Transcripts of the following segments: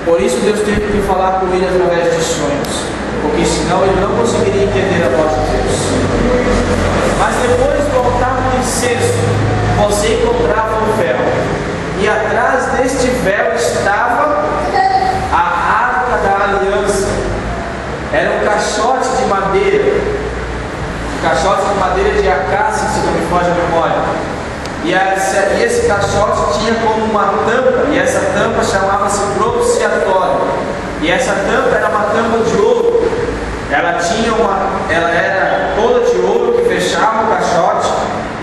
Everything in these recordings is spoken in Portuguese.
Por isso Deus teve que falar com ele através de sonhos, porque senão ele não conseguiria entender a voz de Deus. Mas depois do altar do incenso, você encontrava um véu, e atrás deste véu estava a Arca da Aliança. Era um caixote de madeira, de acácia, se não me foge a memória. E esse caixote tinha como uma tampa, e essa tampa chamava-se propiciatório. E essa tampa era uma tampa de ouro. Ela era toda de ouro que fechava o caixote,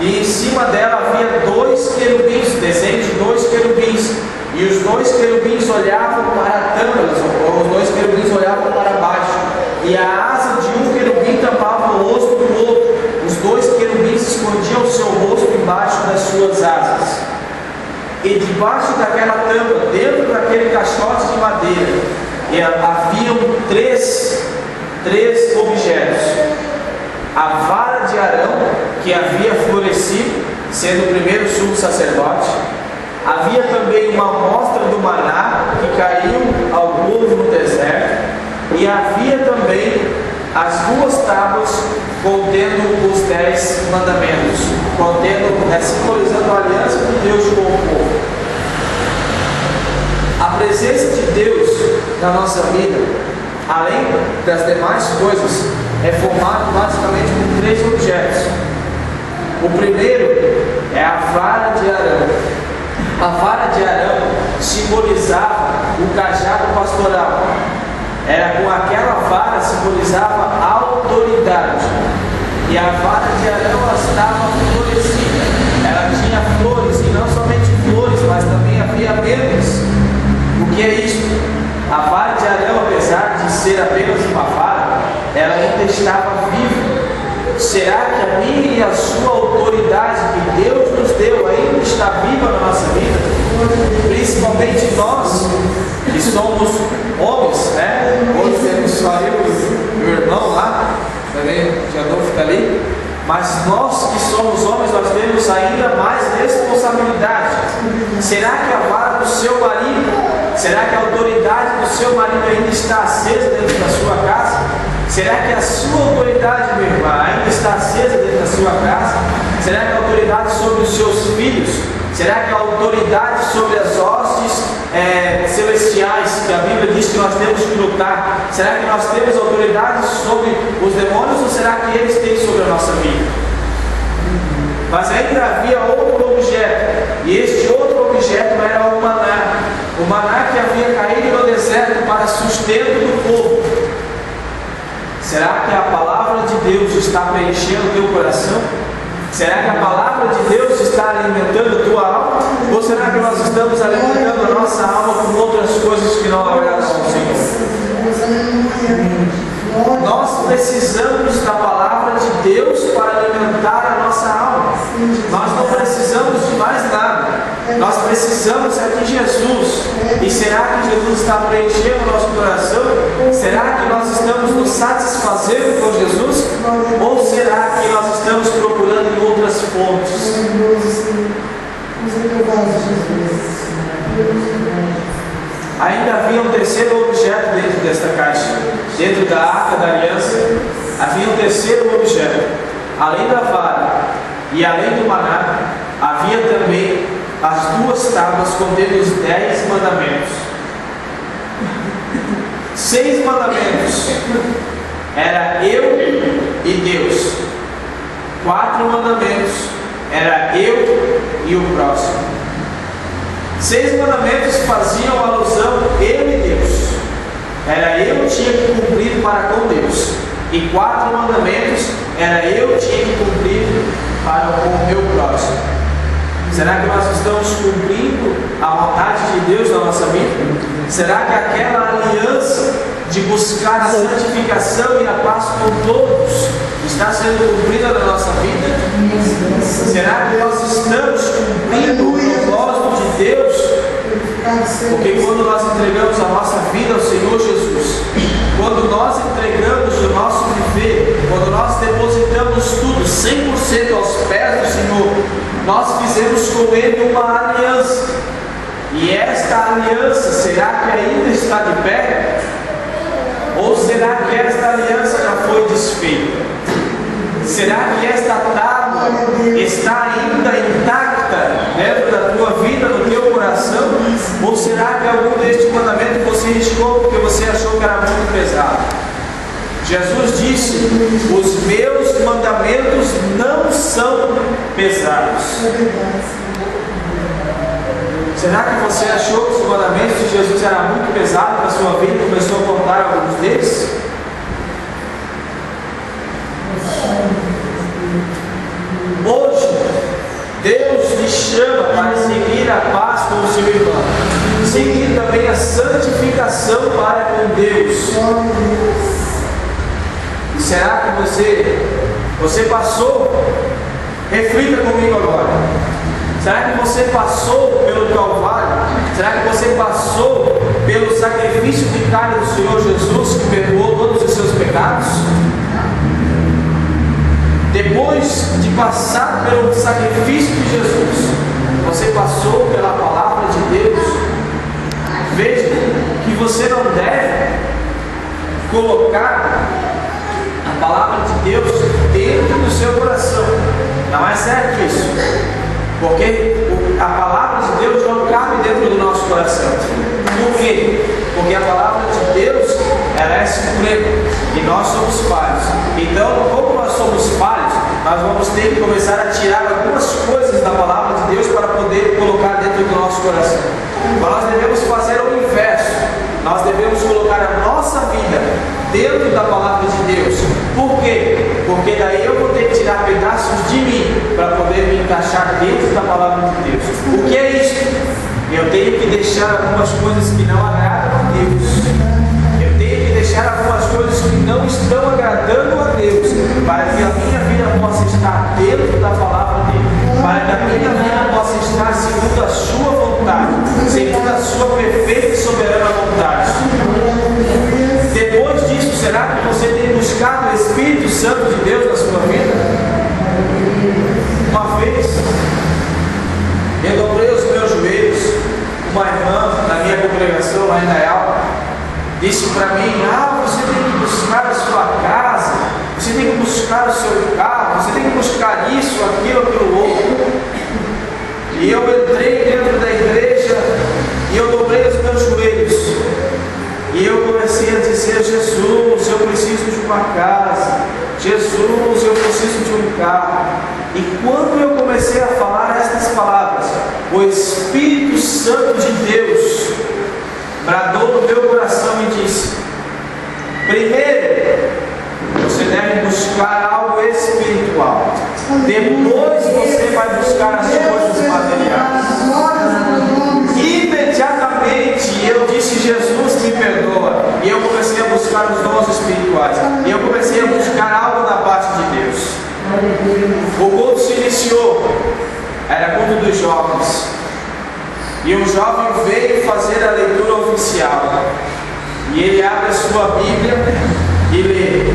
e em cima dela havia 2 querubins, desenho de 2 querubins. E os 2 querubins olhavam para a tampa, os 2 querubins olhavam para baixo. E a asa de um querubim tampava o rosto do outro. Os 2 querubins escondiam o seu rosto embaixo das suas asas. E debaixo daquela tampa, dentro daquele caixote de madeira, haviam três objetos: a vara de Arão, que havia florescido, sendo o primeiro sumo sacerdote. Havia também uma amostra do maná que caiu ao povo no deserto. E havia também as 2 tábuas contendo os 10 mandamentos, simbolizando a aliança de Deus com o povo. A presença de Deus na nossa vida, além das demais coisas, é formado basicamente por 3 objetos. O primeiro é a vara de Arão. A vara de Arão simbolizava o cajado pastoral. Era com aquela vara simbolizava a autoridade. E a vara de Arão estava florescida. Ela tinha flores, e não somente flores, mas também havia amêndoas. O que é isso? A vara de Arão, apesar de ser apenas uma vara, ela ainda estava viva. Será que a minha e a sua autoridade que Deus nos deu ainda está viva na nossa vida? Principalmente nós, que somos homens, né? Hoje temos só eu e meu irmão lá, também já não fica ali. Mas nós que somos homens, nós temos ainda mais responsabilidade. Será que a vara do seu marido, será que a autoridade do seu marido ainda está acesa dentro da sua casa? Será que a sua autoridade, meu irmão, ainda está acesa dentro da sua casa? Será que a autoridade sobre os seus filhos? Será que a autoridade sobre as hostes celestiais, que a Bíblia diz que nós temos que lutar, será que nós temos autoridade sobre os demônios, ou será que eles têm sobre a nossa vida? Mas ainda havia outro objeto, e este outro objeto era o maná que havia caído no deserto para sustento do povo. Será que a palavra de Deus está preenchendo o teu coração? Será que a palavra de Deus está alimentando a tua alma? Ou será que nós estamos alimentando a nossa alma com outras coisas que não agradam ao Senhor? Nós precisamos da palavra de Deus para alimentar a nossa alma. Nós não precisamos de mais nada. Nós precisamos é de Jesus. E será que Jesus está preenchendo o nosso coração? Será que nós estamos nos satisfazendo com Jesus? Ou será que nós estamos procurando em outras fontes? Ainda havia um terceiro objeto dentro desta caixa. Dentro da Arca da Aliança havia um terceiro objeto. Além da vara e além do maná, havia também as 2 tábuas contendo os 10 mandamentos. 6 mandamentos era eu e Deus. 4 mandamentos era eu e o próximo. 6 mandamentos faziam alusão eu e Deus. Era eu tinha que cumprir para com Deus. E 4 mandamentos era eu tinha que cumprir para com o meu próximo. Será que nós estamos cumprindo a vontade de Deus na nossa vida? Será que aquela aliança de buscar a santificação e a paz com todos está sendo cumprida na nossa vida? Será que nós estamos cumprindo o propósito de Deus? Porque quando nós entregamos a nossa vida ao Senhor Jesus, quando nós entregamos o nosso viver, quando nós depositamos tudo 100% aos pés do Senhor, nós fizemos com Ele uma aliança. E esta aliança, será que ainda está de pé? Ou será que esta aliança já foi desfeita? Será que esta tábua está ainda intacta dentro da tua vida, no teu coração? Ou será que algum deste mandamento você riscou porque você achou que era muito pesado? Jesus disse: os meus mandamentos não são pesados. Será que você achou que os mandamentos de Jesus eram muito pesados para a sua vida e começou a cortar alguns deles? Hoje, Deus lhe chama para seguir a paz com o seu irmão, seguir também a santificação para com Deus. E será que você passou? Reflita comigo agora. Será que você passou pelo Calvário? Será que você passou pelo sacrifício vicário do Senhor Jesus, que perdoou todos os seus pecados? Depois de passar pelo sacrifício de Jesus, você passou pela palavra de Deus? Veja que você não deve colocar a palavra de Deus dentro do seu coração. Não é certo isso, porque a palavra de Deus não cabe dentro do nosso coração. Por quê? Porque a palavra de Deus, ela é suprema e nós somos falhos. Então, como nós somos falhos, nós vamos ter que começar a tirar algumas coisas da palavra de Deus para poder colocar dentro do nosso coração. Mas nós devemos fazer o inverso. Nós devemos colocar a nossa vida dentro da palavra de Deus. Por quê? Porque daí eu vou ter que tirar pedaços de mim para poder me encaixar dentro da palavra de Deus. O que é isso? Eu tenho que deixar algumas coisas que não agradam a Deus. Eu tenho que deixar algumas coisas que não estão agradando a Deus, para que a minha vida possa estar dentro da palavra dele, para que a minha vida possa estar segundo a sua vontade, segundo a sua perfeita e soberana vontade. Depois disso, será que você tem buscado o Espírito Santo de Deus na sua vida? Uma vez, eu dobrei os meus joelhos. Uma irmã na minha congregação lá em Nayal disse para mim: você tem que buscar a sua casa, você tem que buscar o seu carro, você tem que buscar isso, aquilo outro. E eu entrei dentro da igreja e eu dobrei os meus joelhos e eu comecei a dizer: Jesus, eu preciso de uma casa, Jesus, eu preciso de um carro. E quando eu comecei a falar estas palavras, o Espírito Santo de Deus bradou no meu coração e disse: primeiro, você deve buscar algo espiritual. Depois você vai buscar as coisas materiais. Imediatamente eu disse: Jesus, me perdoa. E eu comecei a buscar os dons espirituais. E eu comecei a buscar algo da parte de Deus. O culto se iniciou. Era culto dos jovens. E o jovem veio fazer a leitura oficial. E ele abre a sua Bíblia e lê: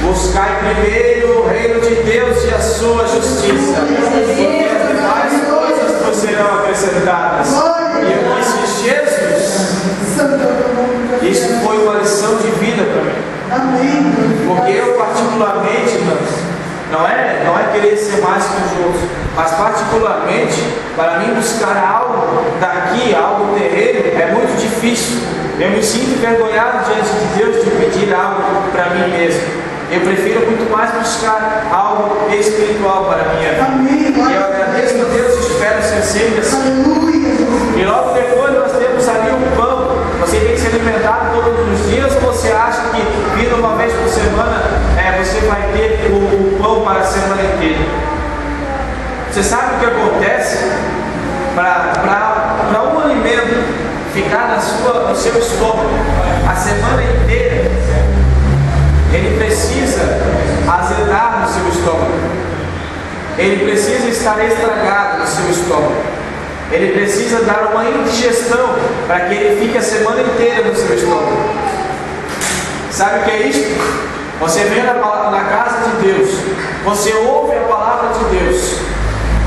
buscai primeiro o reino de Deus e a sua justiça, porque as demais coisas vos serão acrescentadas. E eu disse: Jesus, isso foi uma lição de vida para mim. Porque eu particularmente, não é querer ser mais que os outros, mas particularmente, para mim buscar algo daqui, algo terreno, é muito difícil. Eu me sinto envergonhado diante de Deus de pedir algo para mim mesmo. Eu prefiro muito mais buscar algo espiritual para a minha vida. E eu agradeço a Deus e espero ser sempre assim. E logo depois nós temos ali o pão. Você tem que se alimentar todos os dias, ou você acha que vindo uma vez por semana você vai ter o pão para a semana inteira? Você sabe o que acontece? Para um alimento ficar no seu estômago a semana inteira, ele precisa azedar no seu estômago. Ele precisa estar estragado no seu estômago. Ele precisa dar uma indigestão para que ele fique a semana inteira no seu estômago. Sabe o que é isso? Você vem na casa de Deus, você ouve a palavra de Deus,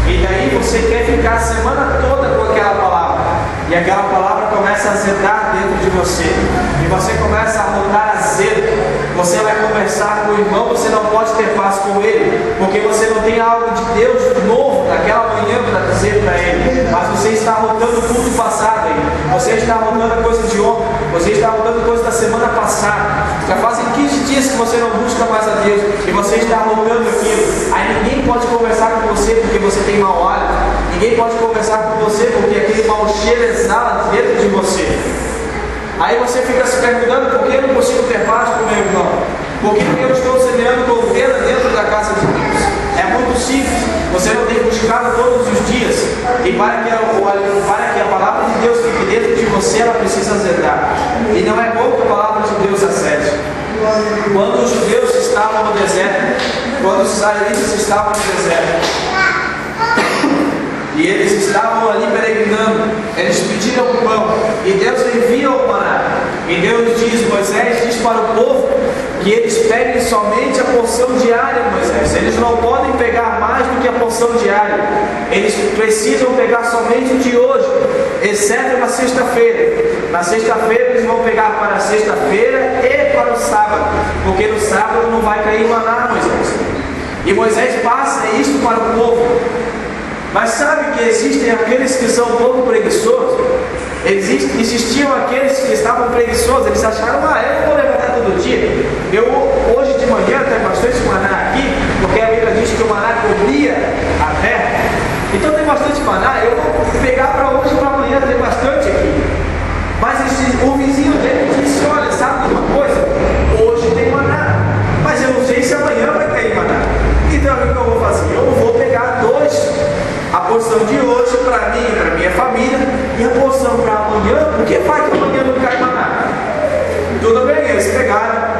e daí você quer ficar a semana toda com aquela palavra. e aquela palavra começa a azedar dentro de você, e você começa a botar azedo. Você vai conversar com o irmão, você não pode ter paz com ele, porque você não tem algo de Deus novo naquela manhã para dizer para ele, mas você está rotando tudo passado aí, você está rotando a coisa de ontem, você está rotando coisa da semana passada, já fazem 15 dias que você não busca mais a Deus, e você está rotando aquilo. Aí ninguém pode conversar com você porque você tem mau hálito, ninguém pode conversar com você porque aquele mau cheiro exala dentro de você. Aí você fica se perguntando: por que eu não consigo ter paz com o meu irmão? Por que eu estou semeando contenda dentro da casa de Deus? É muito simples, você não tem buscado todos os dias, e para que a palavra de Deus fique dentro de você, ela precisa azedar. E não é bom que a palavra de Deus acede. Quando os judeus estavam no deserto, quando os israelitas estavam no deserto, e eles estavam ali peregrinando, eles pediram pão, e Deus envia o maná. E Deus diz: Moisés diz para o povo que eles peguem somente a porção diária, Moisés. Eles não podem pegar mais do que a porção diária. Eles precisam pegar somente o de hoje, exceto na sexta-feira. Na sexta-feira eles vão pegar para a sexta-feira e para o sábado, porque no sábado não vai cair maná, Moisés. E Moisés passa isto para o povo. Mas sabe que existem aqueles que são um pouco preguiçosos? Existiam aqueles que estavam preguiçosos, eles acharam: eu não vou levantar todo dia. Hoje de manhã tem bastante maná aqui, porque a Bíblia diz que o maná cobria a terra. Então tem bastante maná, eu vou pegar para hoje e para amanhã, tem bastante aqui. Mas o vizinho dele disse: olha, sabe de uma coisa? Hoje tem maná, mas eu não sei se amanhã vai cair maná. Então o que eu vou fazer? Eu vou pegar a porção de hoje para mim e para minha família, e a porção para amanhã, porque vai que amanhã não cai maná. Tudo bem, eles pegaram.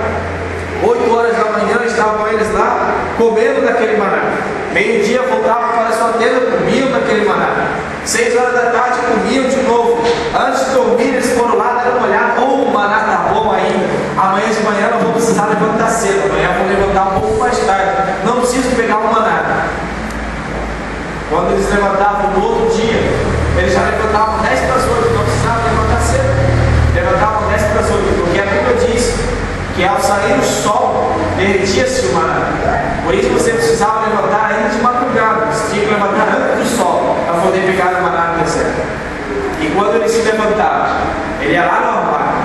8 horas da manhã estavam eles lá comendo daquele maná. Meio-dia voltavam para a sua tenda, comiam daquele maná. 6 horas da tarde comiam de novo. Antes de dormir eles foram lá, deram uma olhada: o maná está bom ainda. Amanhã de manhã não vou precisar levantar cedo, amanhã vou levantar um pouco mais tarde, não preciso pegar o maná. Quando eles levantavam no outro dia, eles já levantavam 10 para as 8, não precisavam levantar cedo. Levantavam 10 para as 8, porque a Bíblia diz que ao sair o sol, derretia-se o maná. Por isso você precisava levantar ainda de madrugada, você tinha que levantar antes do sol, para poder pegar o maná no deserto. E quando ele se levantava, ele ia lá no armário.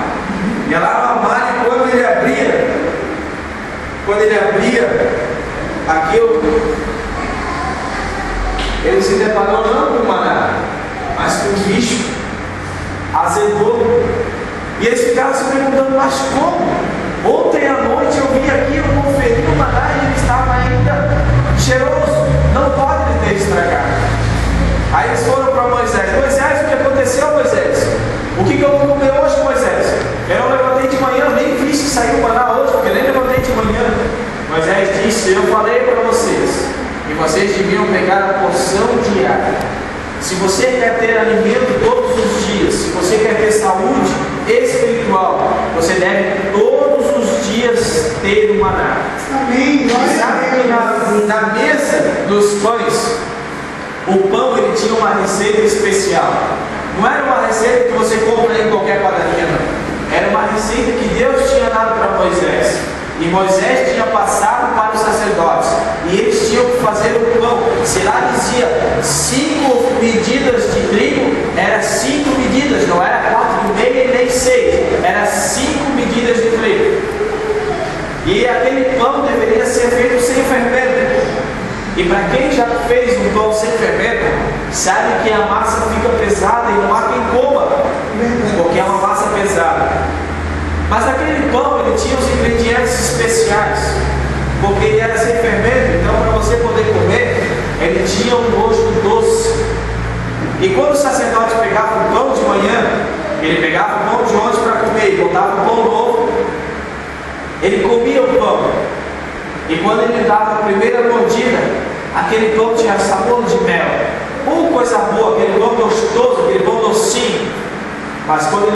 Ia lá no armário, e quando ele abria aquilo, ele se deparou não com o maná, mas com o bicho, azedou. E eles ficaram se perguntando: mas como? Ontem à noite eu vim aqui, eu conferi o maná e ele estava ainda cheiroso, não pode ele ter estragado. Aí eles foram para Moisés: Moisés, o que aconteceu, Moisés? O que eu vou comer hoje, Moisés? Eu não levantei de manhã, nem vi se saiu o maná hoje, porque nem levantei de manhã. Moisés disse: eu falei para vocês, e vocês deviam pegar a porção diária. Se você quer ter alimento todos os dias, se você quer ter saúde espiritual, você deve todos os dias ter o maná. Amém. E sabe que na mesa dos pães, o pão ele tinha uma receita especial. Não era uma receita que você compra em qualquer padaria, não. Era uma receita que Deus tinha dado para Moisés. E Moisés tinha passado para os sacerdotes, e eles tinham que fazer o pão. Se lá dizia 5 medidas de trigo, era 5 medidas, não era 4,5 e nem 6, era 5 medidas de trigo. E aquele pão deveria ser feito sem fermento. E para quem já fez um pão sem fermento, sabe que a massa fica pesada e não há quem coma, porque é uma massa pesada. Mas aquele pão, ele tinha os ingredientes especiais, porque ele era sem fermento, então para você poder comer, ele tinha um gosto doce. E quando o sacerdote pegava o pão de manhã, ele pegava o pão de ontem para comer e botava o pão novo, ele comia o pão. E quando ele dava a primeira mordida, aquele pão tinha sabor de mel. Coisa boa, aquele pão gostoso, aquele pão docinho. Mas quando ele